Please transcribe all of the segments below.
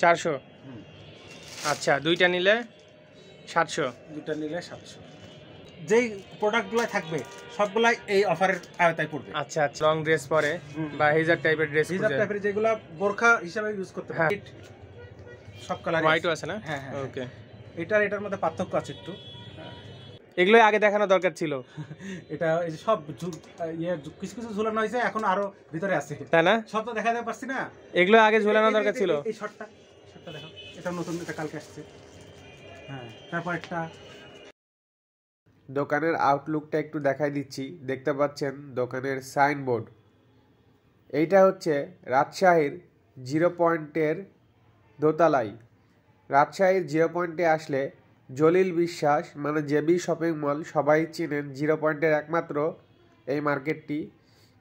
400। আচ্ছা, দুইটা নিলে 700। দুইটা নিলে 700। যেই প্রোডাক্টগুলো থাকবে সবগুলাই এই অফারের আওতায় পড়বে। আচ্ছা আচ্ছা, লং ড্রেস পরে বা হিজাব টাইপের ড্রেস, হিজাব টাইপের যেগুলো বোরখা হিসেবে ইউজ করতে পারে। সব কালার হোয়াইটও আছে না? হ্যাঁ হ্যাঁ, ওকে। এটার মধ্যে পার্থক্য আছে একটু। এগুলোই আগে দেখানো দরকার ছিল। এটা এই যে সব কিছু কিছু ঝুলানো হয়েছে, এখন আরো ভিতরে আছে, তাই না? সব তো দেখাতে পারছি না, এগুলো আগে ঝুলানো দরকার ছিল। এই শর্টটা দেখো, এটা নতুন, এটা কালকে আসছে। হ্যাঁ, তারপর একটা দোকানের আউটলুকটা একটু দেখাই দিচ্ছি। দেখতে পাচ্ছেন দোকানের সাইনবোর্ড। এইটা হচ্ছে রাজশাহীর 0 পয়েন্টের দোতলায়। রাজশাহীর 0 পয়েন্টে আসলে জলিল বিশ্বাস মানে জেবি শপিং মল সবাই চিনেন। 0 পয়েন্টের একমাত্র এই মার্কেটটি।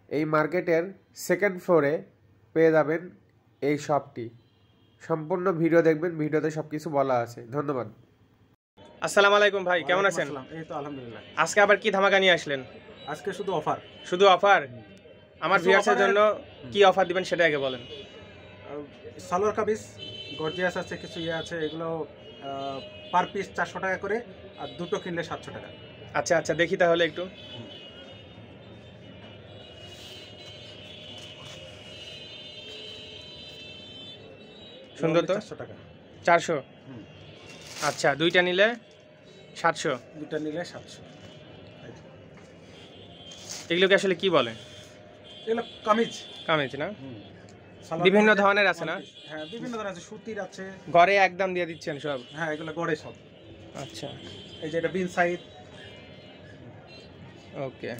এই মার্কেটের সেকেন্ড ফ্লোরে পেয়ে যাবেন এই শপটি। সম্পূর্ণ ভিডিও দেখবেন, ভিডিওতে সব কিছু বলা আছে। ধন্যবাদ। আসসালামু আলাইকুম ভাই, কেমন আছেন? এই তো আলহামদুলিল্লাহ। আজকে আবার কি ধামাকা নিয়ে আসলেন? আজকে শুধু অফার। শুধু অফার? আমার ভিউয়ার্সের জন্য কি অফার দিবেন সেটা আগে বলেন। সালোয়ার কামিজ গর্জিয়াস আছে, কিছু ইয়ে আছে, এগুলো পার পিস 400 টাকা করে, আর দুটো কিনলে 700 টাকা। আচ্ছা আচ্ছা, দেখি তাহলে একটু। সুন্দর তো। 400 টাকা। 400। আচ্ছা, দুইটা নিলে 700। দুইটা নিলে 700। এগুলোকে আসলে কি বলে? এগুলো কামিজ। কামিজ না? বিভিন্ন ধরনের আছে না? হ্যাঁ, বিভিন্ন ধরনের আছে, সুতির আছে। ঘরে একদম দিয়ে দিচ্ছেন সব? হ্যাঁ, এগুলো গড়ে সব। আচ্ছা, এই যে এটা বিন সাইড। ওকে।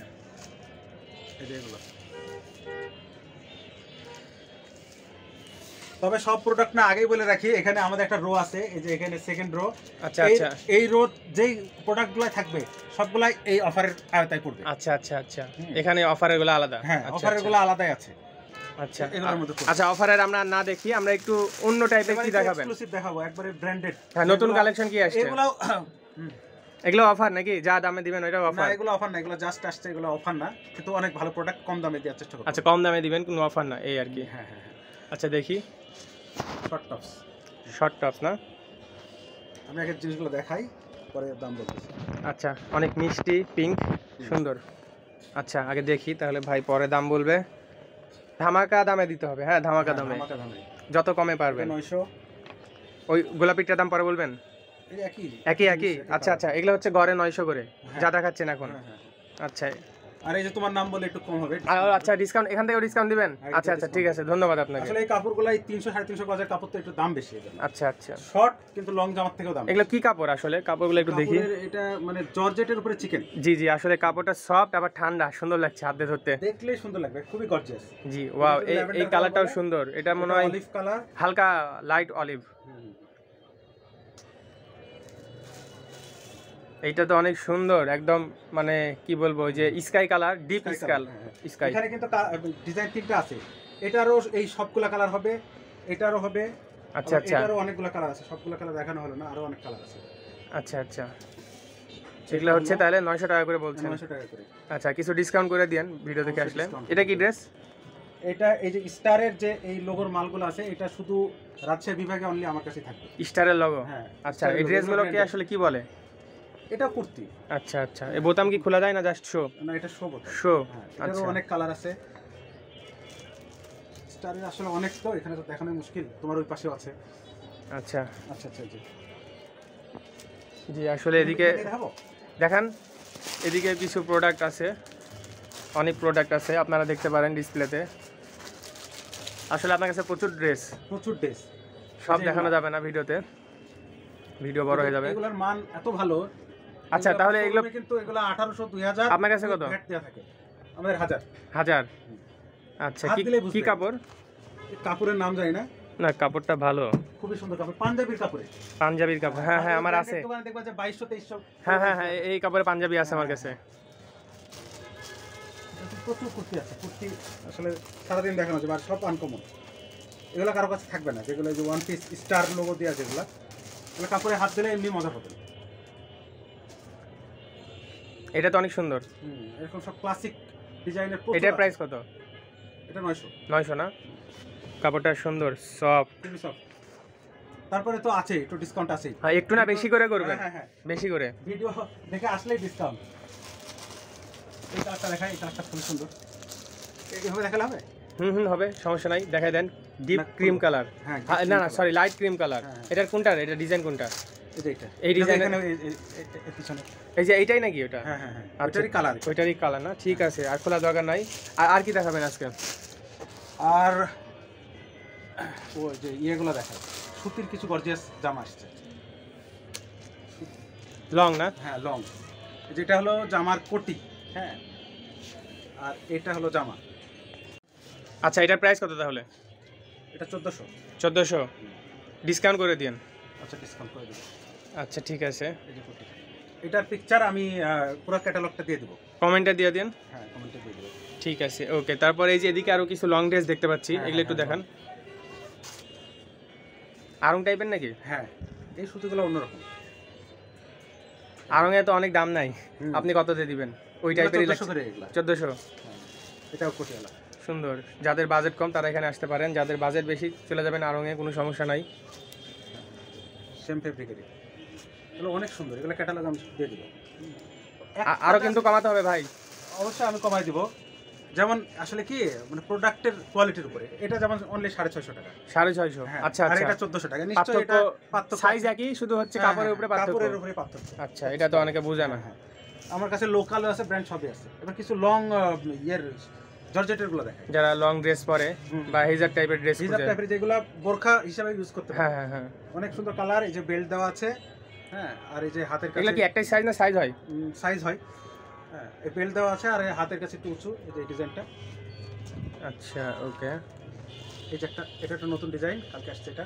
এই যে এগুলো। তবে সব প্রোডাক্ট না আগেই বলে রাখি, এখানে আমাদের একটা রো আছে, এই যে এখানে সেকেন্ড রো। আচ্ছা আচ্ছা, এই রো যেই প্রোডাক্টগুলো থাকবে সবগুলাই এই অফারের আওতায় পড়বে। আচ্ছা আচ্ছা আচ্ছা, এখানে অফারেরগুলো আলাদা? হ্যাঁ, অফারেরগুলো আলাদাই আছে। আচ্ছা এগুলোর মধ্যে আচ্ছা, অফারের আমরা না দেখি, আমরা একটু অন্য টাইপের কি দেখাবেন? এক্সক্লুসিভ দেখাবো, একবারে ব্র্যান্ডেড। হ্যাঁ, নতুন কালেকশন কি আসছে? এগুলো অফার নাকি? যা দামে দিবেন ওইটাও অফার? না, এগুলো অফার না, এগুলো জাস্ট আসছে, এগুলো অফার না, কিন্তু অনেক ভালো প্রোডাক্ট কম দামে দেওয়ার চেষ্টা করব। আচ্ছা, কম দামে দিবেন, কোনো অফার না এই আর কি? হ্যাঁ হ্যাঁ। আচ্ছা, দেখি। Short tops. শর্ট টপস না? আমি আগে জিনিসগুলো দেখাই, পরে দাম বলতেছি। আচ্ছা, অনেক মিষ্টি পিঙ্ক, সুন্দর। আচ্ছা, আগে দেখি তাহলে ভাই, পরে দাম বলবে। ধামাকা দামে দিতে হবে। হ্যাঁ, ধামাকা দামে, যত কমে পারবেন। 900। ওই গোলাপিটার দাম পরে বলবেন? একই একই। আচ্ছা আচ্ছা, এগুলো হচ্ছে গড়ে 900 করে যা দেখাচ্ছেন এখন? আচ্ছা, আর এই যে তোমার নাম বলে একটু কম হবে। আচ্ছা, ডিসকাউন্ট এখান থেকে ডিসকাউন্ট দিবেন? আচ্ছা আচ্ছা, ঠিক আছে, ধন্যবাদ আপনাকে। আসলে এই কাপড়গুলাই 300 350 গজের কাপড়, তো একটু দাম বেশি। আচ্ছা আচ্ছা, শর্ট কিন্তু লং জামার থেকেও দাম। এগুলো কি কাপড় আসলে? কাপড়গুলো একটু দেখি। এটা মানে জর্জেটের উপরে চিকেন। জি জি, আসলে কাপড়টা সফট আবার ঠান্ডা, সুন্দর লাগছে হাতে ধরতে। দেখলেই সুন্দর লাগবে, খুবই গর্জিয়াস। জি, ওয়াও, এই কালারটাও সুন্দর। এটা মনে হয় অলিভ কালার, হালকা লাইট অলিভ। এইটা তো অনেক সুন্দর, একদম মানে কি বলবো, যে স্কাই কালার, ডিপ স্কাই। এখানে কিন্তু ডিজাইন তিনটা আছে, এটারও এই সবগুলা কালার হবে, এটারও হবে। আচ্ছা আচ্ছা, এটারও অনেকগুলো কালার আছে, সবগুলো কালার দেখানো হলো না, আরো অনেক কালার আছে। আচ্ছা আচ্ছা, এগুলো হচ্ছে তাহলে 900 টাকা করে বলছেন? 900 টাকা করে। আচ্ছা, কিছু ডিসকাউন্ট করে দেন ভিডিও দেখে আসলে। এটা কি ড্রেস? এটা এই যে স্টারের যে এই লোগোর মালগুলো আছে, এটা শুধু রাজশাহী বিভাগে অনলি আমার কাছে থাকবে, স্টারের লোগো। হ্যাঁ। আচ্ছা, এই ড্রেসগুলোকে আসলে কি বলে? এটা কুর্তি। আচ্ছা আচ্ছা, এই বোতাম কি খোলা যায় না, জাস্ট শো? না, এটা শো বোতাম। শো। এটারও অনেক কালার আছে। স্টারের আসলে অনেক, তো এখানে তো দেখানো মুশকিল, তোমার ওই পাশেও আছে। আচ্ছা আচ্ছা আচ্ছা, জি জি, আসলে এদিকে দেখান, এদিকে কিছু প্রোডাক্ট আছে, অনেক প্রোডাক্ট আছে, আপনারা দেখতে পারেন ডিসপ্লেতে। আসলে আপনার কাছে প্রচুর ড্রেস, সব দেখানো যাবে না ভিডিওতে, ভিডিও বড় হয়ে যাবে। এগুলোর মান এত ভালো। আচ্ছা, তাহলে এগুলো কিন্তু এগুলো 1800 2000 আপনার কাছে কত? ভ্যাট দেয়া থাকে, আমাদের 1000। আচ্ছা, কি কাপড়? কাপড়ের নাম জানি না। না, কাপড়টা ভালো, খুবই সুন্দর কাপড়, পাঞ্জাবির কাপড়ে। পাঞ্জাবির কাপড়, হ্যাঁ হ্যাঁ, আমার আছে। দোকানে দেখবা যে 2200 2300। হ্যাঁ হ্যাঁ হ্যাঁ, এই কাপড়ে পাঞ্জাবি আছে আমার কাছে। প্রচুর কুর্তি আছে, কুর্তি আসলে সারাদিন দেখানো যাবে, আর সব আনকমন। এগুলো কারো কাছে থাকবে না, যেগুলো যে ওয়ান পিস স্টার লোগো দেওয়া, যেগুলো এগুলো কাপড়ে হাত দিলে এমনি মজা পাবে। এটা তো অনেক সুন্দর, এরকম সব ক্লাসিক ডিজাইনের। এটার প্রাইস কত? এটা 900। 900 না? কাপড়টা সুন্দর, সফট। তারপরে তো আছে একটু ডিসকাউন্ট আছে। হ্যাঁ একটু না বেশি করে করবেন, হ্যাঁ হ্যাঁ বেশি করে। ভিডিও দেখে আসলেই ডিসকাউন্ট। এই কালারটা দেখাই, এই কালারটা খুব সুন্দর। এইভাবে দেখালে হবে? হবে, সমস্যা নাই, দেখাই দেন। ডিপ না, ক্রিম কালার, হ্যাঁ না না সরি লাইট ক্রিম কালার। হ্যাঁ। এটার কোনটা, এটা ডিজাইন কোনটা? এইটা এই ডিজাইন এখানে পিছনে, এই যে এইটাই নাকি ওটা? হ্যাঁ হ্যাঁ হ্যাঁ আচ্ছা, ওইটারই কালার। ওইটারই কালার না, ঠিক আছে, আর খোলা দরকার নাই। আর কি দেখাবেন আজকে? আর ওই যে ইয়েগুলো দেখায়, সুতির কিছু গর্জিয়াস জামা আসছে। লং না? হ্যাঁ লং, যেটা হলো জামার কোটি, হ্যাঁ, আর এটা হলো জামা। আচ্ছা, এটার প্রাইস কত তাহলে? এটা 1400। 1400 ডিসকাউন্ট করে দিন। আচ্ছা ডিসকাউন্ট করে দেবো। আচ্ছা ঠিক আছে, এই যে কোটি, এটার পিকচার আমি পুরো ক্যাটালগটা দিয়ে দেবো। কমেন্টে দিয়ে দিন। হ্যাঁ কমেন্টে দিয়ে দেবো। ঠিক আছে, ওকে। তারপরে এই যে এদিকে আরো কিছু লং ড্রেস দেখতে পাচ্ছি, হ্যাঁ, এগুলো একটু হ্যাঁ, দেখান। আরং টাইপের নাকি? হ্যাঁ এই সুতিগুলো অন্যরকম। আরং এ তো অনেক দাম নাই, হুম। আপনি কত দিয়ে দিবেন? ওই টাইপেরই 1400 করে এগুলা। 1400। হ্যাঁ, এটাও কোটিওয়ালা। সুন্দর, যাদের বাজেট কম তারা এখানে আসতে পারেন, যাদের বাজেট বেশি চলে যাবেন আরং এ, কোনো সমস্যা নাই। সেম ফেব্রিকেরই, এগুলো অনেক সুন্দর, এগুলো ক্যাটালগ আমি দিয়ে দেবো। আরো কিন্তু কমাতে হবে ভাই। অবশ্যই আমি কমাই দিব। যেমন আসলে কি মানে প্রোডাক্টের কোয়ালিটির উপরে, এটা যেমন অনলি 650 টাকা। 650? হ্যাঁ, আচ্ছা আর আচ্ছা, এটা 1400 টাকা। নিশ্চয়ই এটা পার্থক্য, সাইজ একই, শুধু হচ্ছে হ্যাঁ, কাপড়ের উপরে পার্থক্য। কাপড়ের উপরে পার্থক্য। আচ্ছা, এটা তো অনেকে বোঝে না। হ্যাঁ, আমার কাছে লোকালও আছে, ব্র্যান্ড সবই আছে। এবার কিছু লং ইয়ের জর্জেটের গুলো দেখেন, যারা লং ড্রেস পরে বা হেজার টাইপের ড্রেস হিজাব পরে। টাইপের, যেগুলো বোরখা হিসেবে ইউজ করতে হ্যাঁ পারে। হ্যাঁ হ্যাঁ, অনেক সুন্দর কালার, এই যে বেল্ট দেওয়া আছে, হ্যাঁ, আর এই যে হাতের এগুলো কাছে কি একটাই সাইজ না সাইজ হয়? সাইজ হয়। হ্যাঁ, এই বেল্ট দেওয়া আছে, আর এই হাতের কাছে একটু উঁচু, এই যে ডিজাইনটা। আচ্ছা ওকে, এই যে এটা একটা নতুন ডিজাইন, কালকে আসছে এটা।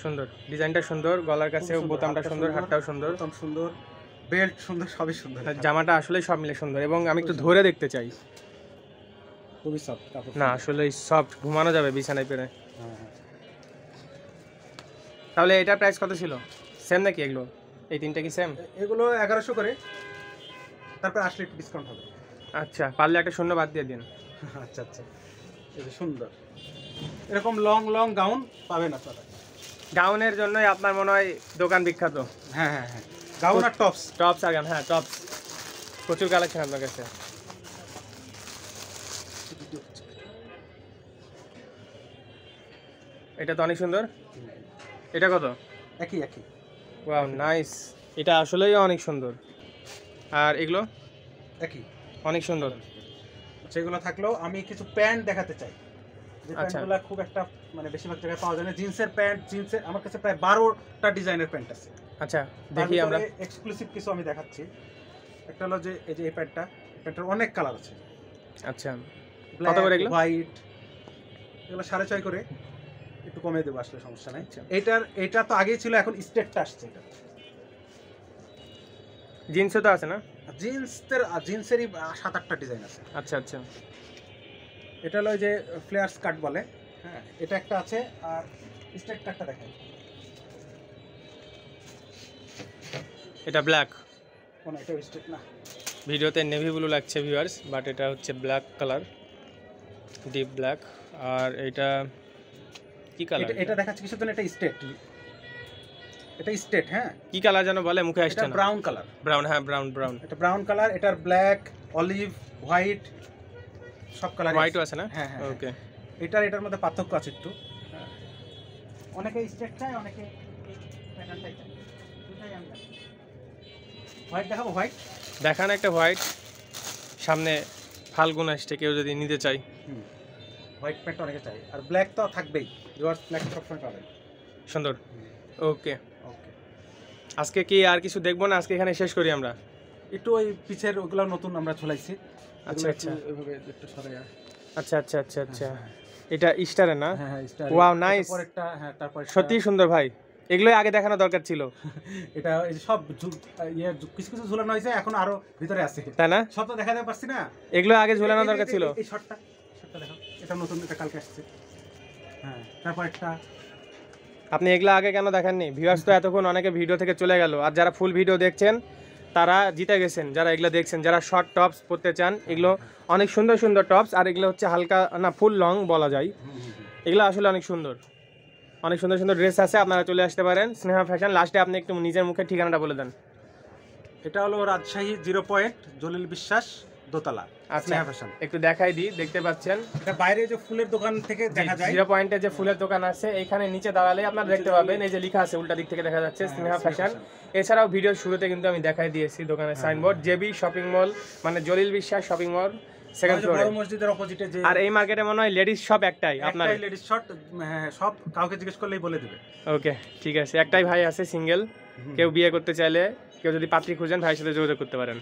সুন্দর ডিজাইনটা, সুন্দর, গলার কাছে খুব সুন্দর, বোতামটা হাতটা সুন্দর, সুন্দর, হাতটাও সুন্দর, বোতাম সুন্দর, বেল্ট সুন্দর, সবই সুন্দর। আর জামাটা আসলে সব মিলে সুন্দর, এবং আমি একটু ধরে দেখতে চাই। খুবই সফট কাপড়। না আসলে সফট, ঘুমানো যাবে বিছানায় পেরে। হ্যাঁ হ্যাঁ। তাহলে এটার প্রাইস কত ছিল? সেম নাকি এগুলো? এই তিনটা কি সেম? এগুলো 1100 করে, তারপর আসলে একটু ডিসকাউন্ট হবে। আচ্ছা, পারলে একটা শূন্য বাদ দিয়ে দিন। আচ্ছা আচ্ছা, এই যে সুন্দর এরকম লং লং গাউন পাবেন আপনারা। গাউনের জন্যই আপনার মনে হয় দোকান বিখ্যাত। হ্যাঁ হ্যাঁ হ্যাঁ, গাউন আর টপস। টপস আগান, হ্যাঁ টপস, প্রচুর কালেকশন আপনার কাছে। এটা তো অনেক সুন্দর। এটা কত? একই একই। ওয়াও নাইস, এটা আসলেই অনেক সুন্দর। আর এগুলো একই অনেক সুন্দর। সেগুলো থাকলেও আমি কিছু প্যান্ট দেখাতে চাই, যে আচ্ছা। প্যান্টগুলো খুব একটা মানে বেশিরভাগ জায়গায় পাওয়া যায় না। জিন্সের প্যান্ট, জিন্সের আমার কাছে প্রায় 12টা ডিজাইনের প্যান্ট আছে। আচ্ছা দেখি আমরা। এক্সক্লুসিভ কিছু আমি দেখাচ্ছি। একটা হলো যে এই যে এই প্যান্টটা, প্যান্টের অনেক কালার আছে। আচ্ছা ব্ল্যাক, কত করে এগুলো? হোয়াইট, এগুলো 650 করে, একটু কমে দেবো আসলে, সমস্যা নাই। আচ্ছা। এটা তো আগেই ছিল, এখন স্টেটটা আসছে। এটা জিন্সও তো আছে না? জিন্সেরই 7-8টা ডিজাইন আছে। আচ্ছা আচ্ছা, এটা হলো ওই যে ফ্লেয়ার স্কার্ট বলে, হ্যাঁ, এটা একটা আছে। আর স্ট্রেট কাটটা দেখেন, এটা ব্ল্যাক। কোন এটা স্ট্রেট না, ভিডিওতে নেভি ব্লু লাগছে ভিউয়ার্স, বাট এটা হচ্ছে ব্ল্যাক কালার, ডিপ ব্ল্যাক। আর এটা কি কালার? এটা দেখাচ্ছে কিছু জন্য, এটা স্ট্রেট, এটা স্ট্রেট। হ্যাঁ, কি কালার যেন বলে, মুখে এটা আসছে না। Brown colour. ব্রাউন, হ্যাঁ ব্রাউন ব্রাউন। এটা ব্রাউন কালার, এটার ব্ল্যাক, অলিভ, হোয়াইট, সব কালার। হোয়াইটও আছে না? হ্যাঁ হ্যাঁ, ওকে। এটার মধ্যে পার্থক্য আছে একটু। হ্যাঁ, অনেকে স্ট্রেট চায়, অনেকে প্যাটার্নটাই চায়। দুটাই আমি দেখাবো। হোয়াইট দেখাবো, হোয়াইট দেখান একটা হোয়াইট, সামনে ফাল্গুন আসছে, কেউ যদি নিতে চাই। হোয়াইট প্যান্ট অনেকে চাই, আর ব্ল্যাক তো থাকবেই, রিভার্স ব্ল্যাক সবসময় পাবেন। সুন্দর, ওকে। ওকে, আজকে কি আর কিছু দেখবো না? আজকে এখানে শেষ করি আমরা। একটু ওই পিছের ওগুলো নতুন আমরা ঝুলাইছি। আচ্ছা, আচ্ছা। এইভাবে একটু সরাইয়া। আচ্ছা আচ্ছা আচ্ছা আচ্ছা, এটা স্টারে না? হ্যাঁ হ্যাঁ, স্টার। Wow, nice. তারপরেরটা, হ্যাঁ, তারপর সত্যি সুন্দর ভাই, এগুলোই আগে দেখানো দরকার ছিল। এটা এই যে সব কিছু কিছু ঝুলানো হয়েছে, এখন আরো ভিতরে আছে, তাই না? সব তো দেখাতে পারছি না। এগুলো আগে ঝুলানো দরকার ছিল। এই শর্টটা দেখো, এটা নতুন, এটা কালকে আসছে। হ্যাঁ, তারপর একটা। আপনি এগুলো আগে কেন দেখাননি? ভিউয়ার্স তো এতক্ষণ অনেকে ভিডিও থেকে চলে গেল, আর যারা ফুল ভিডিও দেখছেন তারা জিতে গেছেন, যারা এগুলো দেখছেন, যারা শর্ট টপস পরতে চান। এগুলো অনেক সুন্দর সুন্দর টপস, আর এগুলো হচ্ছে হালকা না ফুল লং বলা যায়। এগুলো আসলে অনেক সুন্দর। অনেক সুন্দর সুন্দর ড্রেস আছে, আপনারা চলে আসতে পারেন স্নেহা ফ্যাশন। লাস্টে আপনি একটু নিজের মুখে ঠিকানাটা বলে দেন। এটা হলো রাজশাহী 0 পয়েন্ট, জলিল বিশ্বাস, দোতলা, আচ্ছা স্নেহা ফ্যাশন। একটু দেখাই দিই, দেখতে পাচ্ছেন এটা বাইরে যে ফুলের দোকান থেকে দেখা যায়। 0 পয়েন্টে যে ফুলের দোকান আছে এইখানে নিচে দাঁড়ালে আপনারা দেখতে পাবেন, এই যে লেখা আছে উল্টা দিক থেকে দেখা যাচ্ছে স্নেহা ফ্যাশন। এছাড়াও ভিডিওর শুরুতে কিন্তু আমি দেখাই দিয়েছি দোকানের সাইনবোর্ড, জেবি শপিং মল, মানে জলিল বিশ্বাস শপিং মল, সেকেন্ড ফ্লোরে। বড় মসজিদের অপোজিটে যে। আর এই মার্কেটে মনে হয় লেডিস শপ একটাই আপনার? একটাই লেডিস শর্ট, সব কাউকে জিজ্ঞেস করলেই বলে দেবে। ওকে ঠিক আছে, একটাই ভাই আছে সিঙ্গেল, কেউ বিয়ে করতে চাইলে, কেউ যদি পাত্রী খুঁজেন ভাইয়ের সাথে যোগাযোগ করতে পারেন।